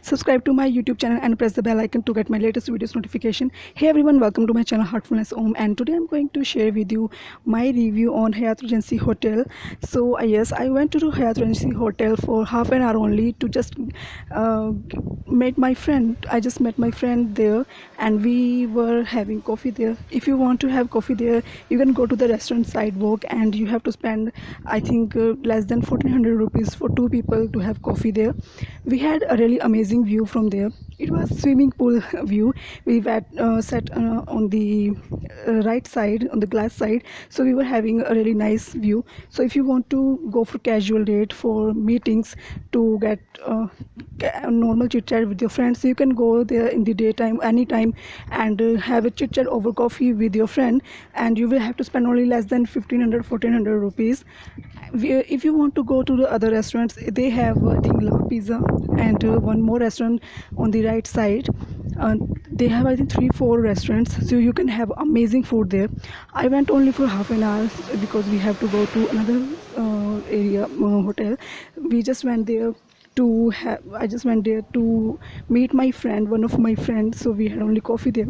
subscribe to my YouTube channel and press the bell icon to get my latest videos notification. Hey everyone, welcome to my channel Heartfulness OM, and today I'm going to share with you my review on Hyatt Regency Hotel. So yes, I went to the Hyatt Regency Hotel for half an hour only to just meet my friend. I just met my friend there and we were having coffee there. If you want to have coffee there, you can go to the restaurant sidewalk and you have to spend, I think, less than 1400 rupees for two people to have coffee there. We had a really amazing view from there. It was swimming pool view. We sat on the right side, on the glass side, so we were having a really nice view. So if you want to go for casual date, for meetings, to get a normal chit chat with your friends, you can go there in the daytime anytime and have a chit chat over coffee with your friend, and you will have to spend only less than 1500 rupees. If you want to go to the other restaurants, they have I think La Pizza and one more restaurant on the right side. They have I think 3-4 restaurants, so you can have amazing food there. I went only for half an hour because we have to go to another hotel. We just went there I just went there to meet my friend, one of my friends, so we had only coffee there.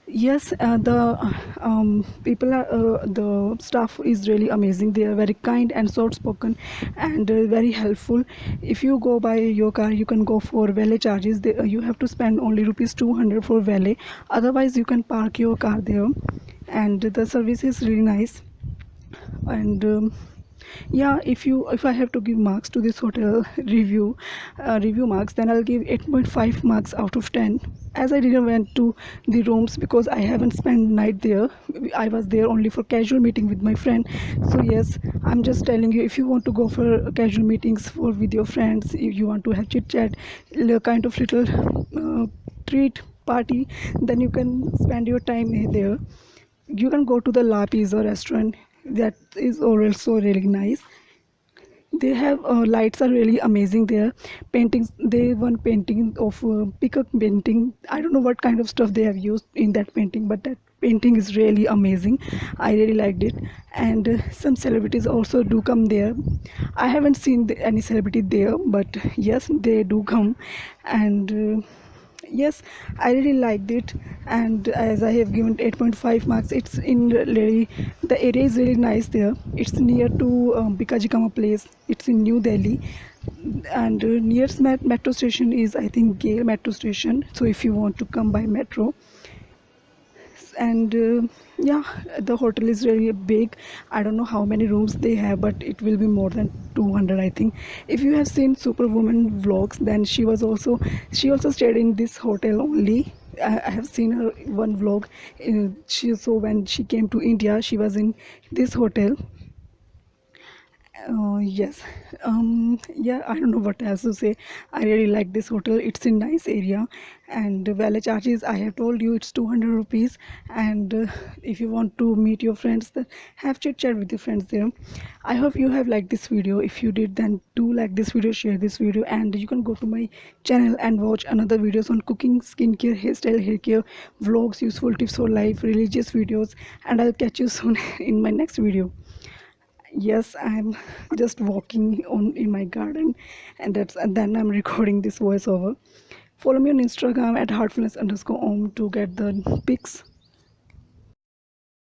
Yes, the staff is really amazing. They are very kind and soft spoken and very helpful. If you go by your car, you can go for valet charges. You have to spend only rupees 200 for valet. Otherwise you can park your car there, and the service is really nice. And yeah, if I have to give marks to this hotel review marks, then I'll give 8.5 marks out of 10, as I didn't went to the rooms because I haven't spent night there. I was there only for casual meeting with my friend. So yes, I'm just telling you, if you want to go for casual meetings for with your friends, if you want to have chit chat, kind of little treat party, then you can spend your time there. You can go to the La Pizza restaurant. That is also really nice. They have lights are really amazing there. Paintings, they one painting of peacock painting. I don't know what kind of stuff they have used in that painting, but that painting is really amazing. I really liked it. And some celebrities also do come there. I haven't seen any celebrity there, but yes, they do come. And yes, I really liked it, and as I have given 8.5 marks, it's in really, the area is really nice there. It's near to Bikaji Kama place. It's in New Delhi, and nearest metro station is I think Gale metro station. So if you want to come by metro, and yeah, the hotel is really big. I don't know how many rooms they have, but it will be more than 200 I think. If you have seen Superwoman vlogs, then she also stayed in this hotel only. I have seen her one vlog. So when she came to India, she was in this hotel. Yes. Yeah, I don't know what else to say. I really like this hotel. It's in nice area, and valet charges, I have told you, it's 200 rupees. And if you want to meet your friends, then have chit chat with your friends there. I hope you have liked this video. If you did, then do like this video, share this video, and you can go to my channel and watch another videos on cooking, skincare, hairstyle, hair care, vlogs, useful tips for life, religious videos, and I'll catch you soon in my next video. Yes, I'm just walking on in my garden, and then I'm recording this voiceover. Follow me on Instagram at heartfulness_om to get the pics.